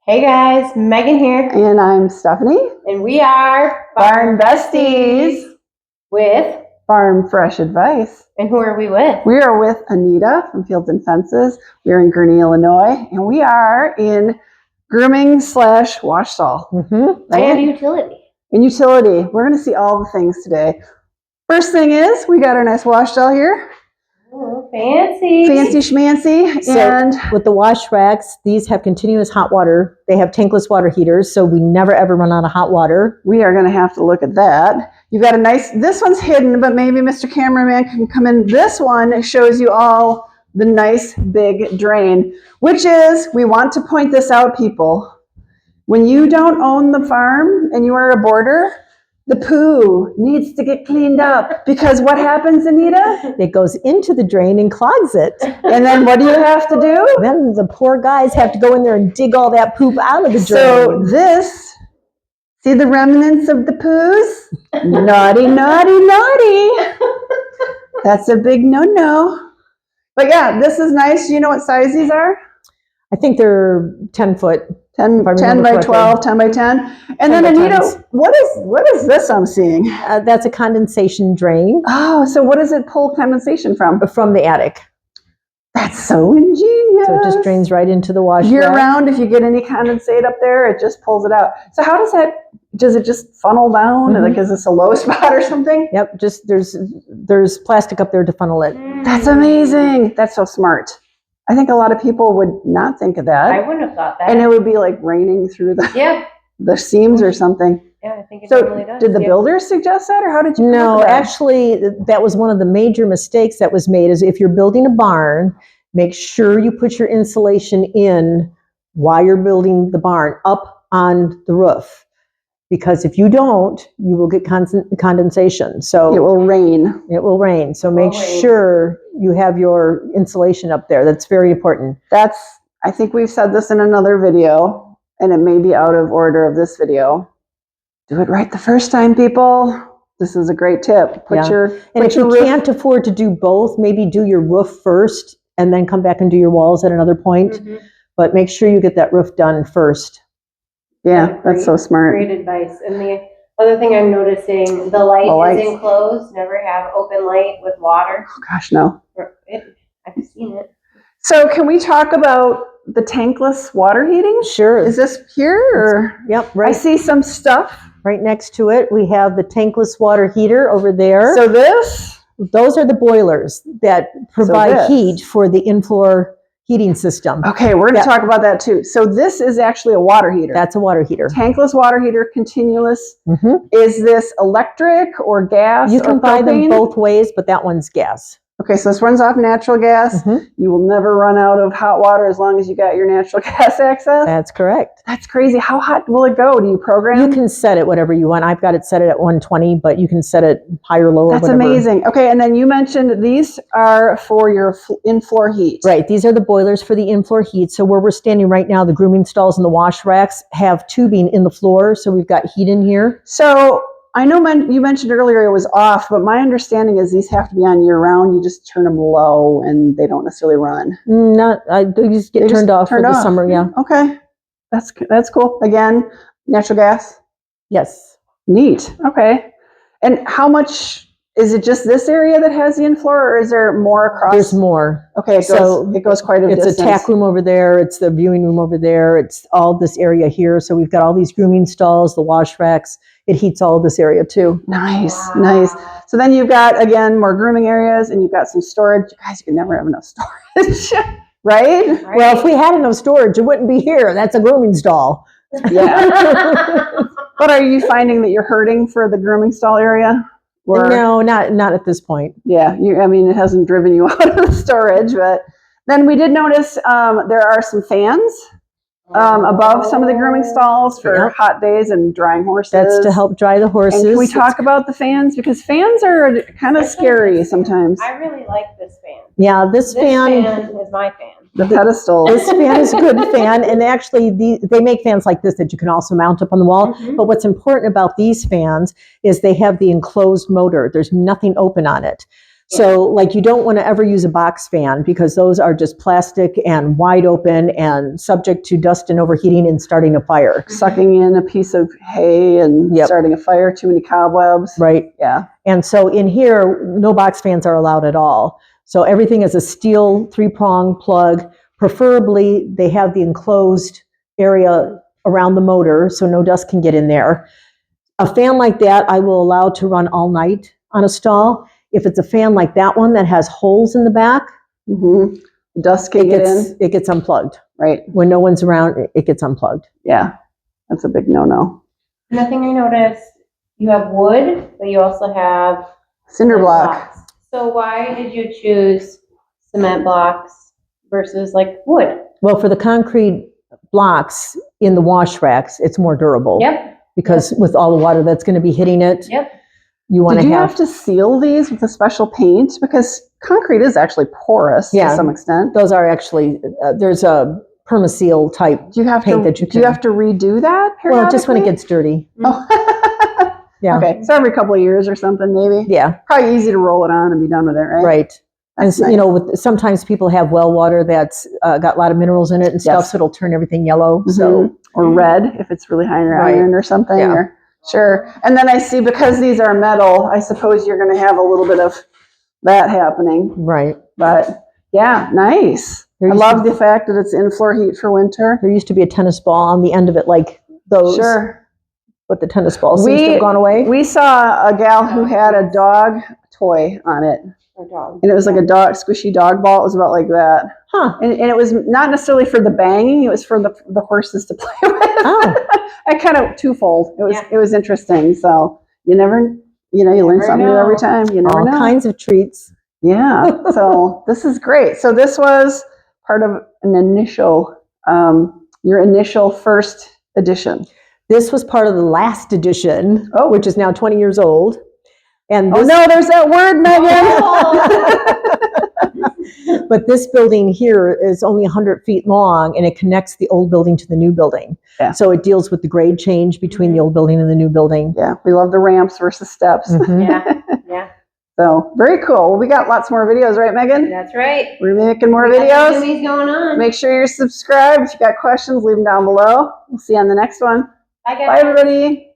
Hey guys, Megan here. And I'm Stephanie. And we are Barn Besties with Farm Fresh Advice. And who are we with? We are with Anita from Fields and Fences. We are in Gurnee, Illinois, and we are in grooming/wash stall. And utility. In utility. We're going to see all the things today. First thing is, we got our nice wash stall here. Oh, fancy. Fancy schmancy. So And with the wash racks, these have continuous hot water. They have tankless water heaters, so we never ever run out of hot water. we are going to have to look at that. You've got a nice, this one's hidden, but maybe Mr. Cameraman can come in. This one shows you all the nice big drain, which is, we want to point this out, people. When you don't own the farm and you are a boarder, the poo needs to get cleaned up, because what happens, Anita? It goes into the drain and clogs it. And then what do you have to do? Then the poor guys have to go in there and dig all that poop out of the drain. So this, see the remnants of the poos? Naughty, naughty, naughty. That's a big no-no. But yeah, this is nice. Do you know what size these are? I think they're 10 foot. 10 by correctly. 12, 10 by 10. And 10 then by Anita, 10s. what is this I'm seeing? That's a condensation drain Oh, so what does it pull condensation from? from the attic. That's so ingenious. So it just drains right into the wash Year rack. round, if you get any condensate up there, it just pulls it out. So how does it just funnel down? Mhm. Like, is this a low spot or something? Yep, just there's plastic up there to funnel it. That's amazing. That's so smart. I think a lot of people would not think of I that. wouldn't have thought that. And it would be like raining through Yeah, the seams or something. I think it So normally does. did the Yeah. builders suggest that, or how did you come up No, with that? actually, that was one of the major mistakes that was made. Is if you're building a barn, make sure you put your insulation in while you're building the barn up on the roof, because if you don't, you will get condensation. So It will rain. it will rain. So make Will rain. sure you have your insulation up there. That's very important. I think we've said this in another video, and it may be out of order of this video. Do it right the first time, people. This is a great tip. Yeah. And if you roof- can't afford to do both, maybe do your roof first and then come back and do your walls at another point. Mhm. But make sure you get that roof done first. Yeah, that's so smart. Great advice. And the other thing I'm noticing, the light The lights. is enclosed. Never have open light with water. Oh, gosh, no. I've seen it. So can we talk about the tankless water heating? Sure. Is this here, or? Yep, I right. see some stuff. Right next to it, we have the tankless water heater over there. So this, Those are the boilers that provide this. heat for the in-floor heating system. okay, we're gonna Yeah. talk about that too. So this is actually a water heater. That's a water heater. Tankless water heater, continuous. Mhm. Is this electric or gas? You or can buy them propane? both ways, but that one's gas. Okay, so this runs off natural gas. Mhm. You will never run out of hot water as long as you got your natural gas access. That's correct. That's crazy. How hot will it go? Do you program? You can set it whatever you want. I've got it set at 120, but you can set it higher, lower, That's whatever. amazing. Okay, and then you mentioned these are for your in-floor heat. Right, these are the boilers for the in-floor heat. So where we're standing right now, the grooming stalls and the wash racks have tubing in the floor, so we've got heat in here. So I know you mentioned earlier it was off, but my understanding is these have to be on year-round. You just turn them low and they don't necessarily run. They just get They just turned off for turned the off. summer, yeah. Okay, that's cool. Again, natural gas. Yes. Neat. Okay. And how much, is it just this area that has the in-floor, or is there more across? There's more. Okay, it goes quite a It's distance. a tack room over there. It's the viewing room over there. It's all this area here. So we've got all these grooming stalls, the wash racks. It heats all this area too. Nice, Wow. nice. So then you've got, again, more grooming areas, and you've got some storage. You guys, you can never have enough storage, right? Right? Well, if we had enough storage, it wouldn't be here. That's a grooming stall. Yeah. But are you finding that you're hurting for the grooming stall area? Or- No, not at this point. Yeah, I mean, it hasn't driven you out of the storage, but then we did notice there are some fans above some of the grooming stalls for Yep. hot days and drying horses. That's to help dry the And horses. can we talk about the fans? Because fans are kind of scary sometimes. I really like this fan. Yeah, this This fan is my fan. The pedestal. This fan is a good fan, and actually they make fans like this that you can also mount up on the wall. Mhm. But what's important about these fans is they have the enclosed motor. There's nothing open on it. So like you don't want to ever use a box fan because those are just plastic and wide open and subject to dust and overheating and starting a fire. Sucking in a piece of hay and Yep. starting a fire, too many cobwebs. Right. Yeah. And so in here, no box fans are allowed at all. So everything is a steel 3-prong plug. Preferably, they have the enclosed area around the motor so no dust can get in there. A fan like that, I will allow to run all night on a stall. If it's a fan like that one that has holes in the back, Mm-hmm. Dust can get in. it gets unplugged. Right. When no one's around, it gets unplugged. Yeah. That's a big no-no. Another thing I noticed, you have wood, but you also have Cinder cement block. blocks. So why did you choose cement blocks versus like wood? Well, for the concrete blocks in the wash racks, it's more durable. Yep, Because with all the water that's going to be hitting it, yep. you want Did to you have have to seal these with a special paint? Because concrete is actually porous Yeah. to some extent. those are actually there's a permaseal type. Do you have Paint to that you do you can- have to redo that Well, just when it periodically? gets dirty. Oh. Yeah. Okay, so every couple of years or something, maybe. Yeah, Probably easy to roll it on and be done with it, right? right. And That's so, nice. you know, sometimes people have well water that's got a lot of minerals in it and stuff, Yes. so it'll turn everything yellow. Mhm. So Or red if it's really high in Right. iron or something. Yeah. Or sure. And then I see because these are metal, I suppose you're going to have a little bit of that happening. right. But yeah, nice. There I used love to- the fact that it's in-floor heat for winter. There used to be a tennis ball on the end of it, like those. Sure. But the tennis ball seems to have gone away. We saw a gal who had a dog toy on it. Or dog. And it was like a dog, squishy dog ball. It was about like that. Huh. And it was not necessarily for the banging. It was for the horses to play with. Oh. I kind of twofold. Yeah. It was interesting. So you never, you learn Never something new every know. time. You never All know. kinds of treats. Yeah. So this is great. So this was part of an initial, your initial first edition. This was part of the last edition, Oh. which is now 20 years old. And Oh this, no, there's that word, Megan. but this building here is only 100 feet long and it connects the old building to the new building. Yeah. So it deals with the grade change between the old building and the new building. Yeah, we love the ramps versus steps. Mhm. Yeah, yeah, So very cool. Well, we got lots more videos, right, Megan? that's right. We're making more We got videos. some zoomies going on. Make sure you're subscribed. If you got questions, leave them down below. We'll see you on the next one. Bye, guys. Bye, everybody.